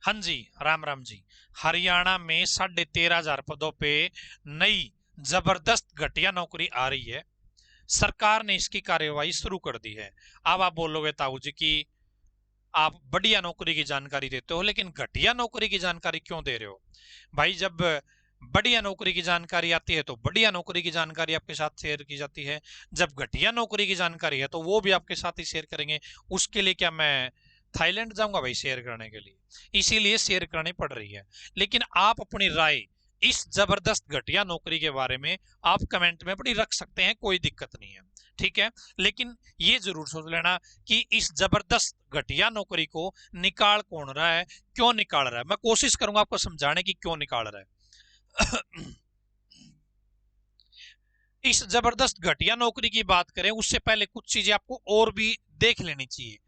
हाँ जी, राम राम जी। हरियाणा में 13,500 पदों पे नई जबरदस्त घटिया नौकरी आ रही है। सरकार ने इसकी कार्यवाही शुरू कर दी है। अब आप बोलोगे ताऊ जी कि आप बढ़िया नौकरी की जानकारी देते हो, लेकिन घटिया नौकरी की जानकारी क्यों दे रहे हो? भाई, जब बढ़िया नौकरी की जानकारी आती है तो बढ़िया नौकरी की जानकारी आपके साथ शेयर की जाती है। जब घटिया नौकरी की जानकारी है तो वो भी आपके साथ ही शेयर करेंगे। उसके लिए क्या मैं थाईलैंड जाऊंगा भाई शेयर करने के लिए? इसीलिए शेयर करनी पड़ रही है। लेकिन आप अपनी राय इस जबरदस्त घटिया नौकरी के बारे में आप कमेंट में अपनी रख सकते हैं, कोई दिक्कत नहीं है। ठीक है, लेकिन ये जरूर सोच लेना कि इस जबरदस्त घटिया नौकरी को निकाल कौन रहा है, क्यों निकाल रहा है। मैं कोशिश करूंगा आपको समझाने की क्यों निकाल रहा है। इस जबरदस्त घटिया नौकरी की बात करें उससे पहले कुछ चीजें आपको और भी देख लेनी चाहिए।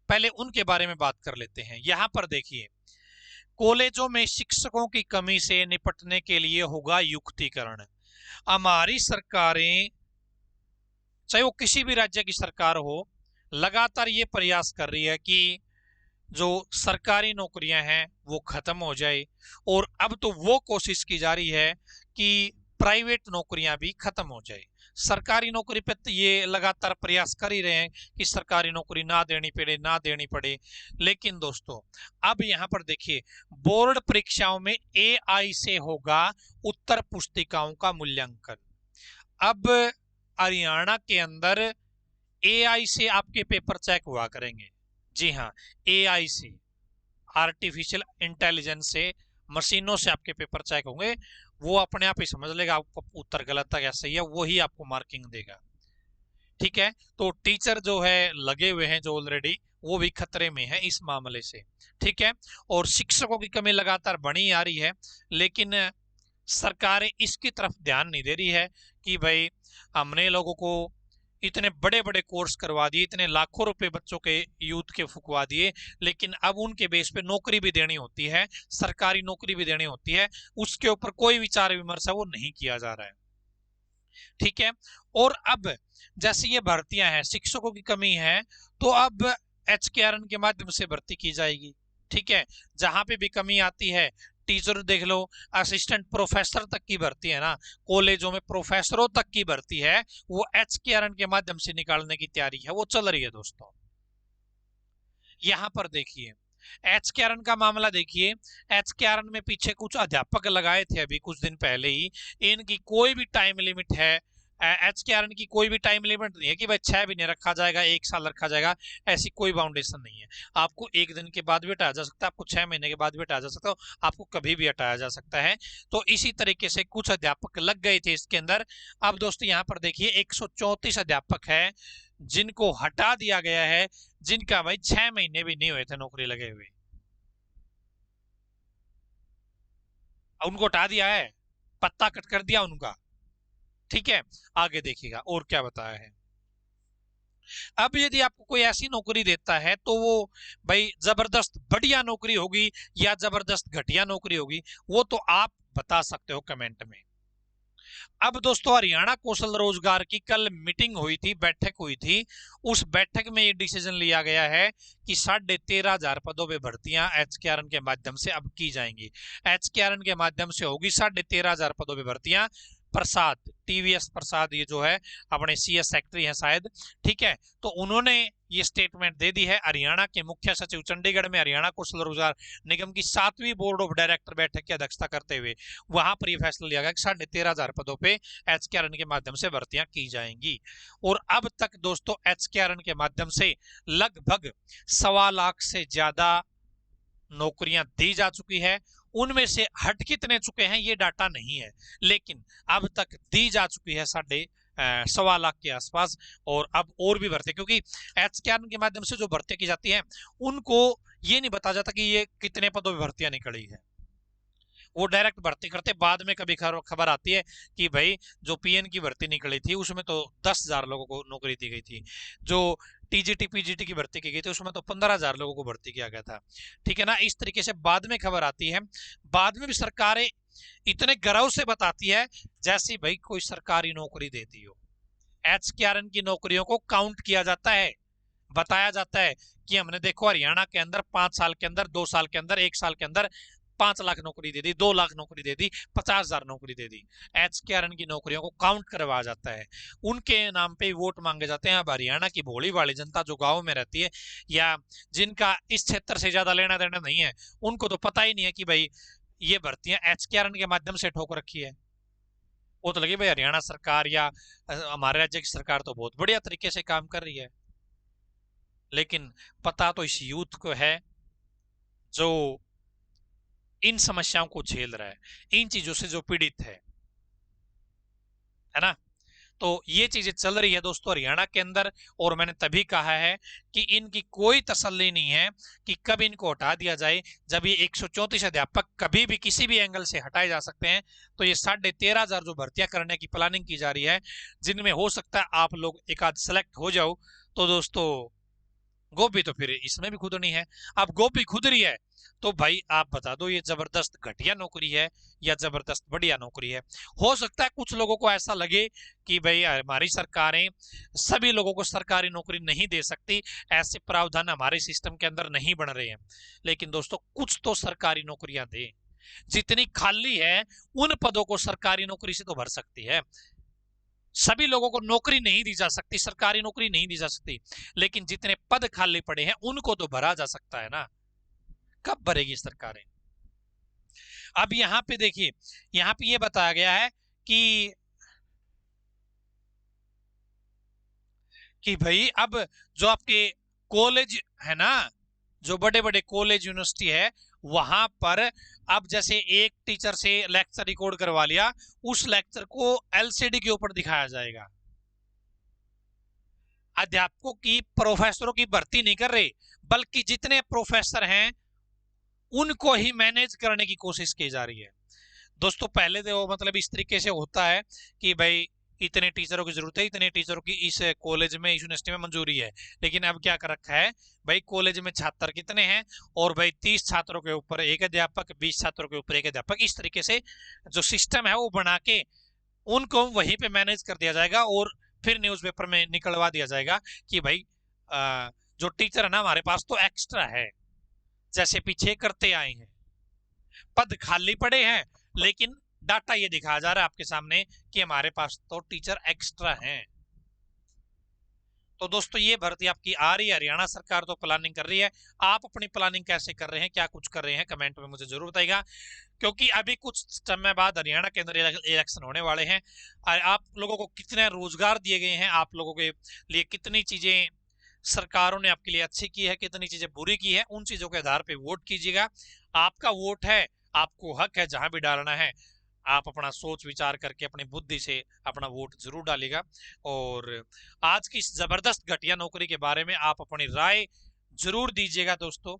पहले उनके बारे में बात कर लेते हैं। यहां पर देखिए, कॉलेजों में शिक्षकों की कमी से निपटने के लिए होगा युक्तिकरण। हमारी सरकारें, चाहे वो किसी भी राज्य की सरकार हो, लगातार ये प्रयास कर रही है कि जो सरकारी नौकरियां हैं वो खत्म हो जाए। और अब तो वो कोशिश की जा रही है कि प्राइवेट नौकरियां भी खत्म हो जाए। सरकारी नौकरी पे तो ये लगातार प्रयास कर ही रहे हैं कि सरकारी नौकरी ना देनी पड़े, ना देनी पड़े। लेकिन दोस्तों, अब यहां पर देखिए, बोर्ड परीक्षाओं में एआई से होगा उत्तर पुस्तिकाओं का मूल्यांकन। अब हरियाणा के अंदर एआई से आपके पेपर चेक हुआ करेंगे। जी हाँ, एआई से, आर्टिफिशियल इंटेलिजेंस से, मशीनों से आपके पेपर चेक होंगे। वो अपने आप ही समझ लेगा आपको उत्तर गलत है या सही है, वही आपको मार्किंग देगा। ठीक है, तो टीचर जो है लगे हुए हैं जो ऑलरेडी, वो भी खतरे में है इस मामले से। ठीक है, और शिक्षकों की कमी लगातार बढ़ी आ रही है। लेकिन सरकारें इसकी तरफ ध्यान नहीं दे रही है कि भाई, हमने लोगों को इतने बड़े बड़े कोर्स करवा दिए, इतने लाखों रुपए बच्चों के यूथ के फुकवा दिए, लेकिन अब उनके बेस पे नौकरी भी देनी होती है, सरकारी नौकरी भी देनी होती है, उसके ऊपर कोई विचार विमर्श है वो नहीं किया जा रहा है। ठीक है, और अब जैसे ये भर्तियां हैं, शिक्षकों की कमी है, तो अब एचकेआरएन के माध्यम से भर्ती की जाएगी। ठीक है, जहां पे भी कमी आती है, टीचर देख लो, असिस्टेंट प्रोफेसर तक की भर्ती है ना, कॉलेजों में प्रोफेसरों तक की भर्ती है, वो एचकेआरएन के माध्यम से निकालने की तैयारी है, वो चल रही है दोस्तों। यहां पर देखिए, एचकेआरएन का मामला देखिए। एचकेआरएन में पीछे कुछ अध्यापक लगाए थे अभी कुछ दिन पहले ही। इनकी कोई भी टाइम लिमिट है? एचकेआरएन की कोई भी टाइम लिमिट नहीं है कि भाई 6 महीने रखा जाएगा, 1 साल रखा जाएगा। ऐसी कोई बाउंडेशन नहीं है। आपको एक दिन के बाद भी हटाया जा सकता है, आपको 6 महीने के बाद भी हटाया जा सकता है, आपको कभी भी हटाया जा सकता है। तो इसी तरीके से कुछ अध्यापक लग गए थे इसके अंदर। अब दोस्तों यहाँ पर देखिए, 134 अध्यापक है जिनको हटा दिया गया है, जिनका भाई 6 महीने भी नहीं हुए थे नौकरी लगे हुए, उनको हटा दिया है, पत्ता कट कर दिया उनका। ठीक है, आगे देखिएगा और क्या बताया है। अब यदि आपको कोई ऐसी नौकरी देता है तो वो भाई जबरदस्त बढ़िया नौकरी होगी या जबरदस्त घटिया नौकरी होगी, वो तो आप बता सकते हो कमेंट में। अब दोस्तों, हरियाणा कौशल रोजगार की कल मीटिंग हुई थी, बैठक हुई थी। उस बैठक में ये डिसीजन लिया गया है कि 13,500 पदों पे भर्तियां एचकेआरएन के माध्यम से अब की जाएंगी। एचकेआरएन के माध्यम से होगी 13,500 पदों पे भर्तियां। प्रसाद, टीवीएस प्रसाद, ये जो है अपने सीएस सेक्रेटरी हैं शायद। ठीक है, तो उन्होंने ये स्टेटमेंट दे दी है। हरियाणा के मुख्य सचिव चंडीगढ़ में हरियाणा कौशल रोजगार निगम की 7वीं बोर्ड ऑफ डायरेक्टर बैठक की अध्यक्षता करते हुए वहां पर यह फैसला लिया गया कि 13,500 पदों पे एचकेआरएन के माध्यम से भर्तियां की जाएंगी। और अब तक दोस्तों एचकेआरएन के माध्यम से लगभग 1.25 लाख से ज्यादा नौकरियां दी जा चुकी है। उनमें से हट कितने चुके हैं ये डाटा नहीं है, लेकिन अब तक दी जा चुकी है 1.25 लाख के आसपास। और अब और भी भर्ती, क्योंकि एचकेआरएन के माध्यम से जो भर्ती की जाती है उनको ये नहीं बताया जाता कि ये कितने पदों पर भर्तियां निकली है। वो डायरेक्ट भर्ती करते, बाद में कभी खबर आती है कि भाई जो पीएन की भर्ती निकली थी उसमें तो 10,000 लोगों को नौकरी दी गई थी, जो टीजीटी पीजीटी की भर्ती की गई थी उसमें तो 15,000 लोगों को भर्ती किया गया था। ठीक है ना, इस तरीके से बाद में खबर आती है। बाद में भी सरकारें इतने गर्व से बताती है जैसी भाई कोई सरकारी नौकरी देती हो। एचकेआरएन की नौकरियों को काउंट किया जाता है, बताया जाता है कि हमने देखो हरियाणा के अंदर 5 साल के अंदर, 2 साल के अंदर, 1 साल के अंदर 5 लाख नौकरी दे दी, 2 लाख नौकरी दे दी, 50,000 नौकरी दे दी। एचकेआरएन की नौकरियों को काउंट करवाया जाता है, उनके नाम पे वोट मांगे जाते हैं। अब हरियाणा की भोली वाली जनता जो गाँव में रहती है या जिनका इस क्षेत्र से ज्यादा लेना देना नहीं है, उनको तो पता ही नहीं है कि भाई ये भर्तियां एचकेआरएन के माध्यम से ठोक रखी है। वो तो लगे भाई हरियाणा सरकार या हमारे राज्य की सरकार तो बहुत बढ़िया तरीके से काम कर रही है, लेकिन पता तो इस यूथ को है जो इन समस्याओं को झेल रहा है, इन चीजों से जो पीड़ित है ना। तो ये चीजें चल रही है दोस्तों हरियाणा के अंदर, और मैंने तभी कहा है कि इनकी कोई तसल्ली नहीं है कि कब इनको हटा दिया जाए। जब ये 134 अध्यापक कभी भी किसी भी एंगल से हटाए जा सकते हैं, तो ये 13,500 जो भर्तियां करने की प्लानिंग की जा रही है, जिनमें हो सकता है आप लोग एक आध सेलेक्ट हो जाओ, तो दोस्तों गोभी तो फिर इसमें भी खुदनी है। अब गोभी खुद रही है तो भाई आप बता दो ये जबरदस्त घटिया नौकरी है या जबरदस्त बढ़िया नौकरी है। हो सकता है कुछ लोगों को ऐसा लगे कि भाई हमारी सरकारें सभी लोगों को सरकारी नौकरी नहीं दे सकती, ऐसे प्रावधान हमारे सिस्टम के अंदर नहीं बन रहे हैं। लेकिन दोस्तों कुछ तो सरकारी नौकरियां दे, जितनी खाली है उन पदों को सरकारी नौकरी से तो भर सकती है। सभी लोगों को नौकरी नहीं दी जा सकती, सरकारी नौकरी नहीं दी जा सकती, लेकिन जितने पद खाली पड़े हैं उनको तो भरा जा सकता है ना। कब भरेगी सरकारें? अब यहां पे देखिए, यहां पे ये बताया गया है कि भाई अब जो आपके कॉलेज है ना, जो बड़े बड़े कॉलेज यूनिवर्सिटी है, वहां पर अब जैसे एक टीचर से लेक्चर रिकॉर्ड करवा लिया, उस लेक्चर को एलसीडी के ऊपर दिखाया जाएगा। अध्यापकों की, प्रोफेसरों की भर्ती नहीं कर रहे, बल्कि जितने प्रोफेसर हैं उनको ही मैनेज करने की कोशिश की जा रही है। दोस्तों पहले तो मतलब इस तरीके से होता है कि भाई इतने टीचरों की जरूरत है, इतने टीचरों की इस कॉलेज में, इस यूनिवर्सिटी में मंजूरी है। लेकिन अब क्या कर रखा है भाई, कॉलेज में छात्र कितने हैं, और भाई 30 छात्रों के ऊपर एक अध्यापक, 20 छात्रों के ऊपर एक अध्यापक, इस तरीके से जो सिस्टम है वो बना के उनको वहीं पे मैनेज कर दिया जाएगा, और फिर न्यूज़पेपर में निकलवा दिया जाएगा कि भाई जो टीचर है ना हमारे पास तो एक्स्ट्रा है, जैसे पीछे करते आए हैं। पद खाली पड़े हैं, लेकिन डाटा ये दिखाया जा रहा है आपके सामने कि हमारे पास तो टीचर एक्स्ट्रा हैं। तो दोस्तों ये भर्ती आपकी आ रही है, हरियाणा सरकार तो प्लानिंग कर रही है। आप अपनी प्लानिंग कैसे कर रहे हैं, क्या कुछ कर रहे हैं, कमेंट में मुझे जरूर बताइएगा, क्योंकि अभी कुछ समय बाद हरियाणा के अंदर इलेक्शन होने वाले हैं। आप लोगों को कितने रोजगार दिए गए हैं, आप लोगों के लिए कितनी चीजें सरकारों ने आपके लिए अच्छी की है, कितनी चीजें बुरी की है, उन चीजों के आधार पर वोट कीजिएगा। आपका वोट है, आपको हक है जहां भी डालना है, आप अपना सोच विचार करके अपनी बुद्धि से अपना वोट जरूर डालेगा। और आज की इस जबरदस्त घटिया नौकरी के बारे में आप अपनी राय जरूर दीजिएगा दोस्तों,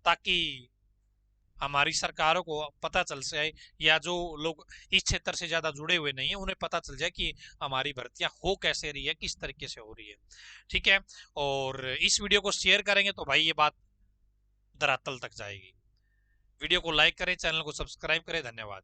ताकि हमारी सरकारों को पता चल जाए, या जो लोग इस क्षेत्र से ज्यादा जुड़े हुए नहीं है उन्हें पता चल जाए कि हमारी भर्तियां हो कैसे रही है, किस तरीके से हो रही है। ठीक है, और इस वीडियो को शेयर करेंगे तो भाई ये बात धरातल तक जाएगी। वीडियो को लाइक करें, चैनल को सब्सक्राइब करें। धन्यवाद।